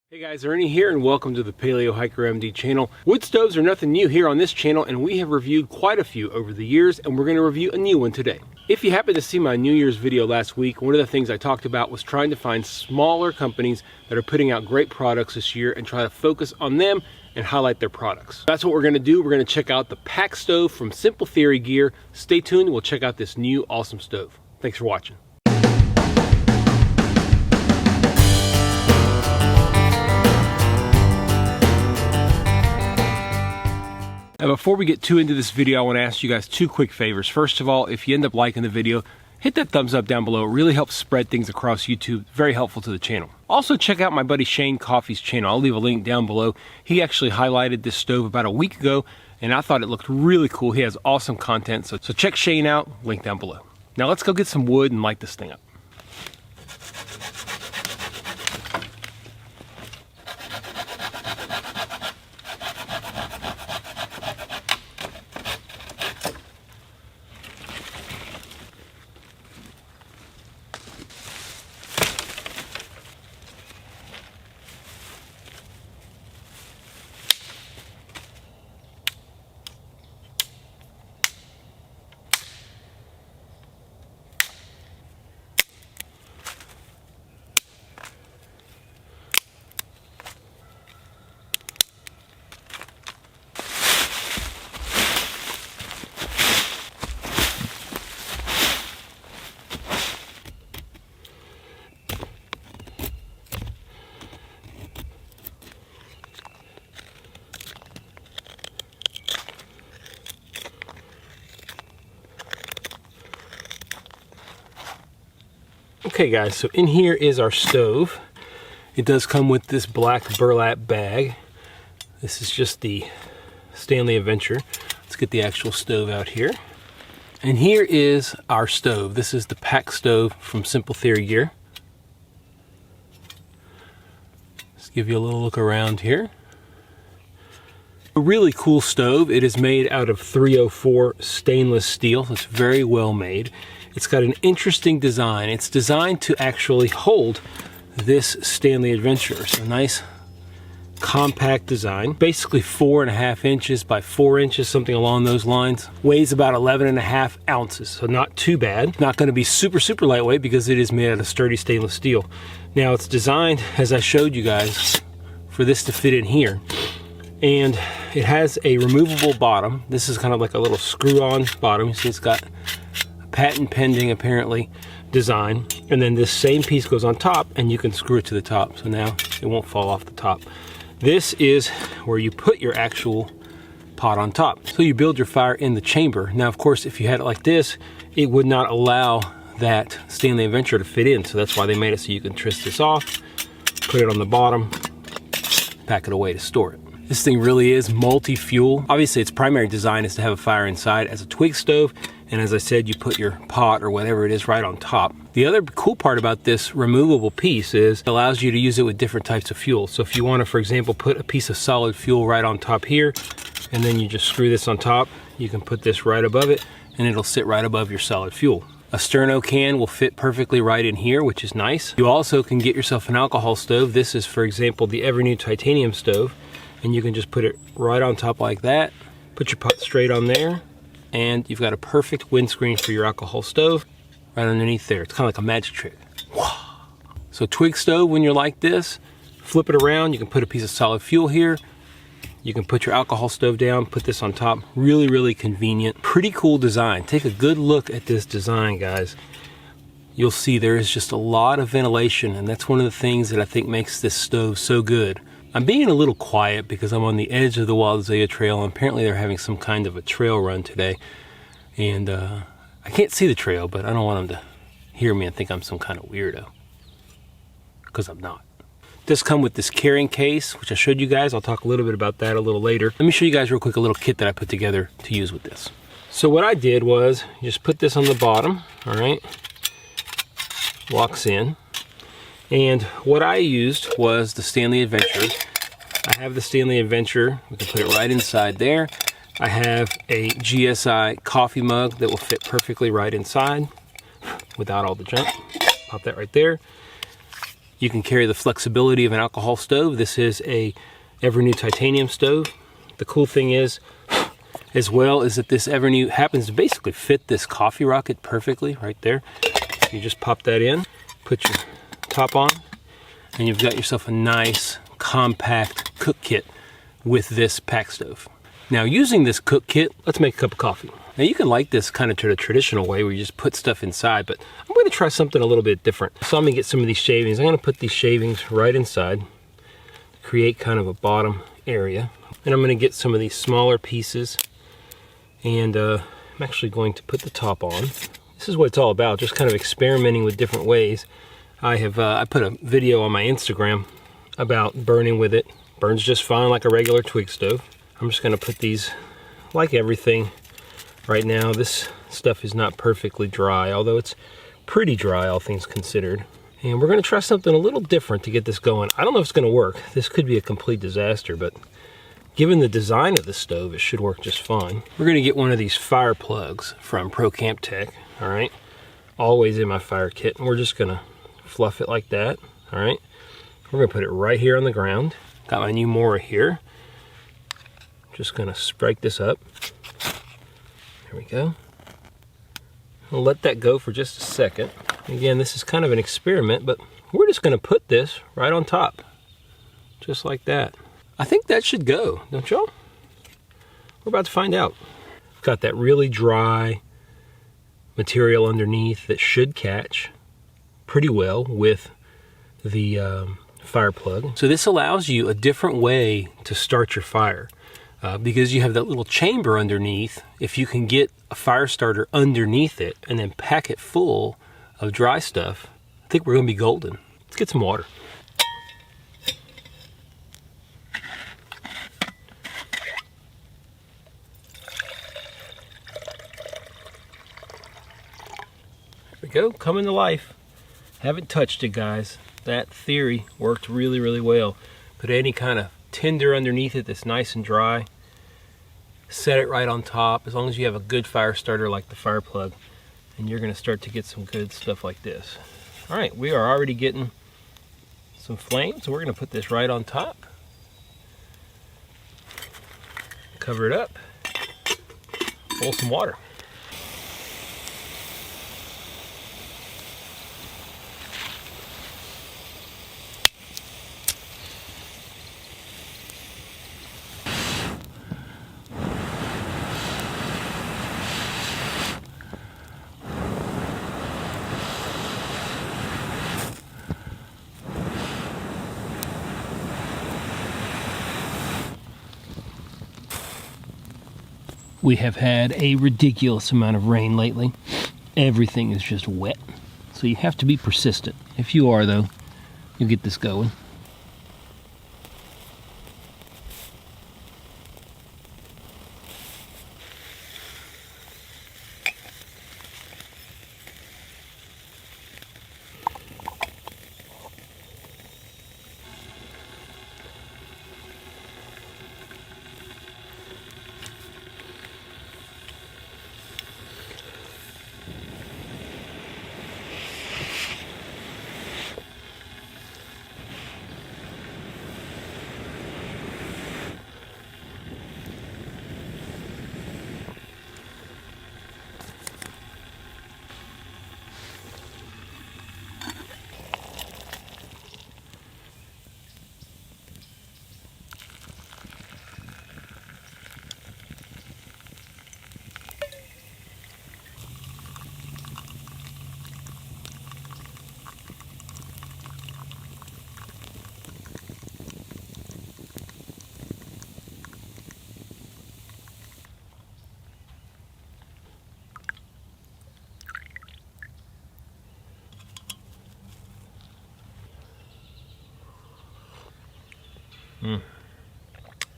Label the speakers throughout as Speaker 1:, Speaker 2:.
Speaker 1: Hey guys, Ernie here and welcome to the Paleo Hiker MD channel. Wood stoves are nothing new here on this channel, and we have reviewed quite a few over the years, and we're going to review a new one today. If you happened to see my New Year's video last week, one of the things I talked about was trying to find smaller companies that are putting out great products this year and try to focus on them and highlight their products. That's what we're going to do. We're going to check out the Pack Stove from Simple Theory Gear. Stay tuned, we'll check out this new awesome stove. Thanks for watching. Now before we get too into this video, I want to ask you guys two quick favors. First of all, if you end up liking the video, hit that thumbs up down below. It really helps spread things across YouTube. Very helpful to the channel. Also check out my buddy Shane Coffey's channel. I'll leave a link down below. He actually highlighted this stove about a week ago, and I thought it looked really cool. He has awesome content, so check Shane out, link down below. Now let's go get some wood and light this thing up. Okay guys, so in here is our stove. It does come with this black burlap bag. This is just the Stanley Adventure. Let's get the actual stove out here. And here is our stove. This is the Pack Stove from Simple Theory Gear. Let's give you a little look around here. A really cool stove. It is made out of 304 stainless steel. It's very well made. It's got an interesting design. It's designed to actually hold this Stanley Adventure. It's a nice compact design. Basically 4.5 inches by 4 inches, something along those lines. Weighs about 11.5 ounces, so not too bad. Not going to be super lightweight because it is made out of sturdy stainless steel. Now it's designed, as I showed you guys, for this to fit in here. And it has a removable bottom. This is kind of like a little screw-on bottom. You see it's got patent pending apparently design, and then this same piece goes on top and you can screw it to the top, so now it won't fall off the top. This is where you put your actual pot on top, so you build your fire in the chamber. Now of course if you had it like this, it would not allow that Stanley Adventure to fit in, so that's why they made it so you can twist this off, put it on the bottom, pack it away to store it. This thing really is multi-fuel. Obviously its primary design is to have a fire inside as a twig stove, and as I said, you put your pot or whatever it is right on top. The other cool part about this removable piece is it allows you to use it with different types of fuel. So if you want to, for example, put a piece of solid fuel right on top here, and then you just screw this on top, you can put this right above it, and it'll sit right above your solid fuel. A sterno can will fit perfectly right in here, which is nice. You also can get yourself an alcohol stove. This is, for example, the ever new titanium stove, and you can just put it right on top like that, put your pot straight on there, and you've got a perfect windscreen for your alcohol stove right underneath there. It's kind of like a magic trick. So twig stove, when you're like this, flip it around, you can put a piece of solid fuel here, you can put your alcohol stove down, put this on top. Really convenient. Pretty cool design. Take a good look at this design, guys. You'll see there is just a lot of ventilation, and that's one of the things that I think makes this stove so good. I'm being a little quiet because I'm on the edge of the Wild Azalea Trail, and apparently they're having some kind of a trail run today. And I can't see the trail, but I don't want them to hear me and think I'm some kind of weirdo, because I'm not. It does come with this carrying case, which I showed you guys. I'll talk a little bit about that a little later. Let me show you guys real quick a little kit that I put together to use with this. So what I did was just put this on the bottom, all right? Locks in. And what I used was the Stanley Adventure. I have the Stanley Adventure. We can put it right inside there. I have a GSI coffee mug that will fit perfectly right inside without all the junk. Pop that right there. You can carry the flexibility of an alcohol stove. This is a Evernew titanium stove. The cool thing is, as well, is that this Evernew happens to basically fit this coffee rocket perfectly right there. You just pop that in, put your top on, and you've got yourself a nice compact cook kit with this pack stove. Now, using this cook kit, let's make a cup of coffee. Now, you can light this kind of to the traditional way where you just put stuff inside, but I'm going to try something a little bit different. So I'm going to get some of these shavings. I'm going to put these shavings right inside, create kind of a bottom area. And I'm going to get some of these smaller pieces, and I'm actually going to put the top on. This is what it's all about, just kind of experimenting with different ways. I put a video on my Instagram about burning with it. Burns just fine like a regular twig stove. I'm just going to put these, like everything right now, this stuff is not perfectly dry, although it's pretty dry, all things considered. And we're going to try something a little different to get this going. I don't know if it's going to work. This could be a complete disaster, but given the design of the stove, it should work just fine. We're going to get one of these fire plugs from Pro Camp Tech, all right? Always in my fire kit, and we're just going to fluff it like that, all right? We're going to put it right here on the ground. Got my new Mora here. Just going to break this up. There we go. I'll let that go for just a second. Again, this is kind of an experiment, but we're just going to put this right on top, just like that. I think that should go, don't y'all? We're about to find out. Got that really dry material underneath that should catch pretty well with the fire plug. So this allows you a different way to start your fire. Because you have that little chamber underneath, if you can get a fire starter underneath it and then pack it full of dry stuff, I think we're going to be golden. Let's get some water. There we go, coming to life. Haven't touched it, guys. That theory worked really, really well. Put any kind of tinder underneath it that's nice and dry. Set it right on top, as long as you have a good fire starter like the fire plug, and you're going to start to get some good stuff like this. All right, we are already getting some flames, so we're going to put this right on top. Cover it up. Boil some water. We have had a ridiculous amount of rain lately. Everything is just wet. So you have to be persistent. If you are, though, you'll get this going.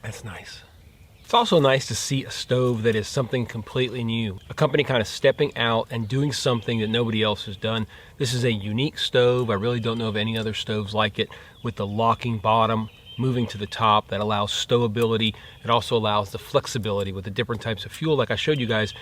Speaker 1: That's nice. It's also nice to see a stove that is something completely new. A company kind of stepping out and doing something that nobody else has done. This is a unique stove. I really don't know of any other stoves like it, with the locking bottom, moving to the top, that allows stowability. It also allows the flexibility with the different types of fuel like I showed you guys.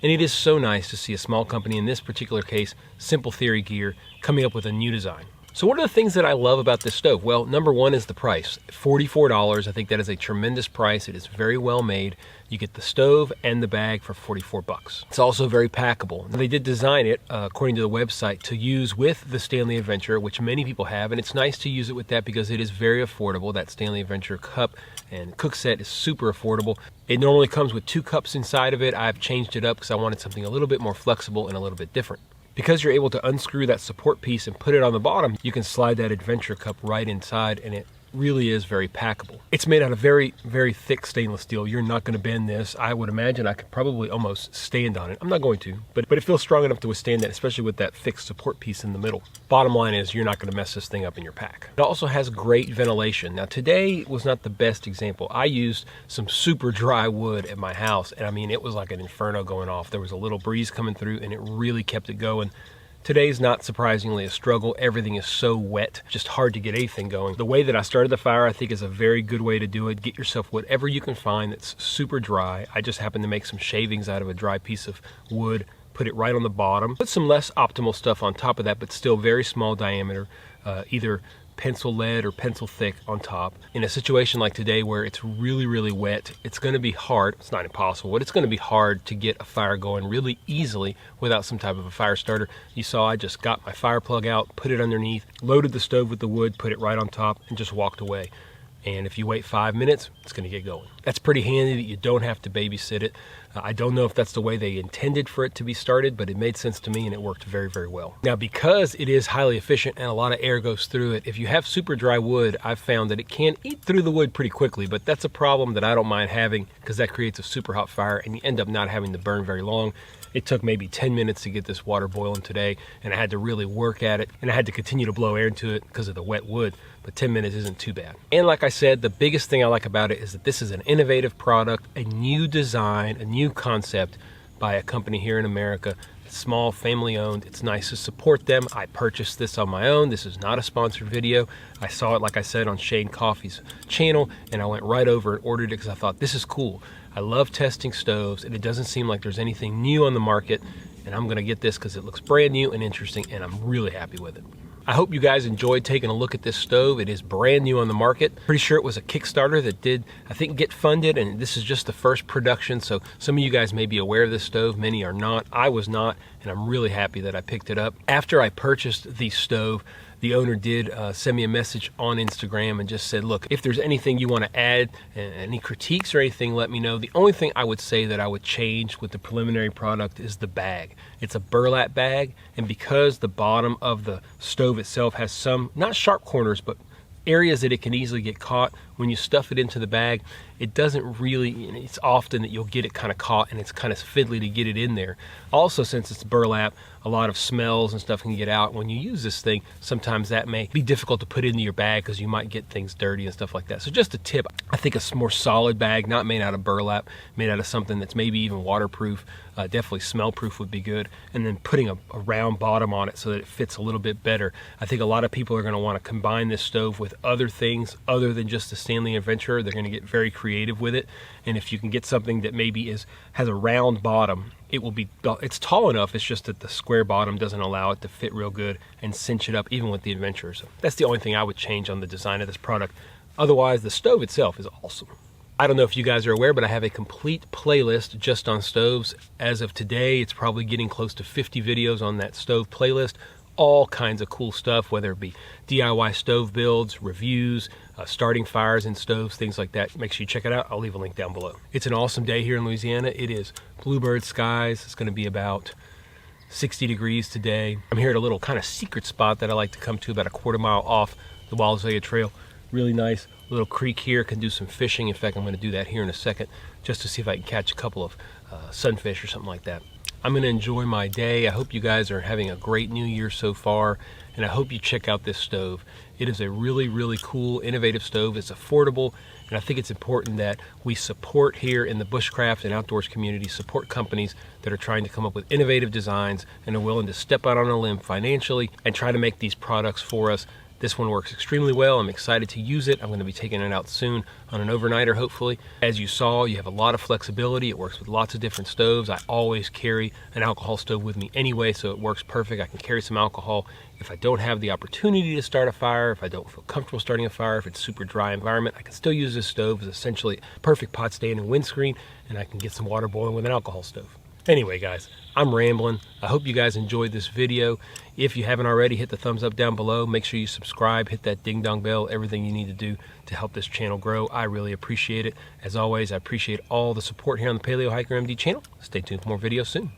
Speaker 1: And it is so nice to see a small company, in this particular case, Simple Theory Gear, coming up with a new design. So what are the things that I love about this stove? Well, number one is the price, $44. I think that is a tremendous price. It is very well made. You get the stove and the bag for 44 bucks. It's also very packable. They did design it, according to the website, to use with the Stanley Adventure, which many people have, and it's nice to use it with that because it is very affordable. That Stanley Adventure cup and cook set is super affordable. It normally comes with 2 cups inside of it. I've changed it up because I wanted something a little bit more flexible and a little bit different. Because you're able to unscrew that support piece and put it on the bottom, you can slide that Adventure cup right inside, and it really is very packable. It's made out of very, very thick stainless steel. You're not going to bend this. I would imagine I could probably almost stand on it. I'm not going to, but it feels strong enough to withstand that, especially with that thick support piece in the middle. Bottom line is you're not going to mess this thing up in your pack. It also has great ventilation. Now today was not the best example. I used some super dry wood at my house, and I mean, it was like an inferno going off. There was a little breeze coming through and it really kept it going. Today's not surprisingly a struggle. Everything is so wet, just hard to get anything going. The way that I started the fire, I think, is a very good way to do it. Get yourself whatever you can find that's super dry. I just happened to make some shavings out of a dry piece of wood, put it right on the bottom. Put some less optimal stuff on top of that, but still very small diameter, either pencil lead or pencil thick on top. In a situation like today where it's really, really wet, it's going to be hard. It's not impossible, but it's going to be hard to get a fire going really easily without some type of a fire starter. You saw I just got my fire plug out, put it underneath, loaded the stove with the wood, put it right on top, and just walked away. And if you wait 5 minutes, it's going to get going. That's pretty handy that you don't have to babysit it. I don't know if that's the way they intended for it to be started, but it made sense to me and it worked very, very well. Now, because it is highly efficient and a lot of air goes through it, if you have super dry wood, I've found that it can eat through the wood pretty quickly, but that's a problem that I don't mind having because that creates a super hot fire and you end up not having to burn very long. It took maybe 10 minutes to get this water boiling today, and I had to really work at it, and I had to continue to blow air into it because of the wet wood, but 10 minutes isn't too bad. And like I said, the biggest thing I like about it is that this is an innovative product, a new design, a new concept by a company here in America. It's small, family-owned. It's nice to support them. I purchased this on my own. This is not a sponsored video. I saw it, like I said, on Shane Coffey's channel, and I went right over and ordered it because I thought, this is cool. I love testing stoves, and it doesn't seem like there's anything new on the market, and I'm going to get this because it looks brand new and interesting, and I'm really happy with it. I hope you guys enjoyed taking a look at this stove. It is brand new on the market. Pretty sure it was a Kickstarter that did, I think, get funded, and this is just the first production, so some of you guys may be aware of this stove. Many are not. I was not, and I'm really happy that I picked it up. After I purchased the stove, the owner did send me a message on Instagram and just said, look, if there's anything you want to add, any critiques or anything, let me know. The only thing I would say that I would change with the preliminary product is the bag. It's a burlap bag, and because the bottom of the stove itself has some, not sharp corners, but areas that it can easily get caught, when you stuff it into the bag, it doesn't really, it's often that you'll get it kind of caught and it's kind of fiddly to get it in there. Also, since it's burlap, a lot of smells and stuff can get out. When you use this thing, sometimes that may be difficult to put into your bag because you might get things dirty and stuff like that. So just a tip, I think a more solid bag, not made out of burlap, made out of something that's maybe even waterproof, definitely smell proof would be good. And then putting a round bottom on it so that it fits a little bit better. I think a lot of people are going to want to combine this stove with other things other than just the Stanley Adventure. They're going to get very creative with it, and if you can get something that maybe has a round bottom, it's tall enough, it's just that the square bottom doesn't allow it to fit real good and cinch it up even with the Adventure. So that's the only thing I would change on the design of this product. Otherwise, the stove itself is awesome. I don't know if you guys are aware, but I have a complete playlist just on stoves. As of today, it's probably getting close to 50 videos on that stove playlist. All kinds of cool stuff, whether it be DIY stove builds, reviews, starting fires in stoves, things like that. Make sure you check it out. I'll leave a link down below. It's an awesome day here in Louisiana. It is bluebird skies. It's going to be about 60 degrees today. I'm here at a little kind of secret spot that I like to come to about a quarter mile off the Wallazia Trail. Really nice little creek here. Can do some fishing. In fact, I'm going to do that here in a second just to see if I can catch a couple of sunfish or something like that. I'm going to enjoy my day. I hope you guys are having a great new year so far, and I hope you check out this stove. It is a really, really cool, innovative stove. It's affordable, and I think it's important that we support here in the bushcraft and outdoors community, support companies that are trying to come up with innovative designs and are willing to step out on a limb financially and try to make these products for us This one works extremely well. I'm excited to use it. I'm going to be taking it out soon on an overnighter, hopefully. As you saw, you have a lot of flexibility. It works with lots of different stoves. I always carry an alcohol stove with me anyway, so it works perfect. I can carry some alcohol. If I don't have the opportunity to start a fire, if I don't feel comfortable starting a fire, if it's a super dry environment, I can still use this stove as essentially a perfect pot stand and windscreen, and I can get some water boiling with an alcohol stove. Anyway, guys, I'm rambling. I hope you guys enjoyed this video. If you haven't already, hit the thumbs up down below. Make sure you subscribe, hit that ding dong bell, everything you need to do to help this channel grow. I really appreciate it. As always, I appreciate all the support here on the Paleo Hiker MD channel. Stay tuned for more videos soon.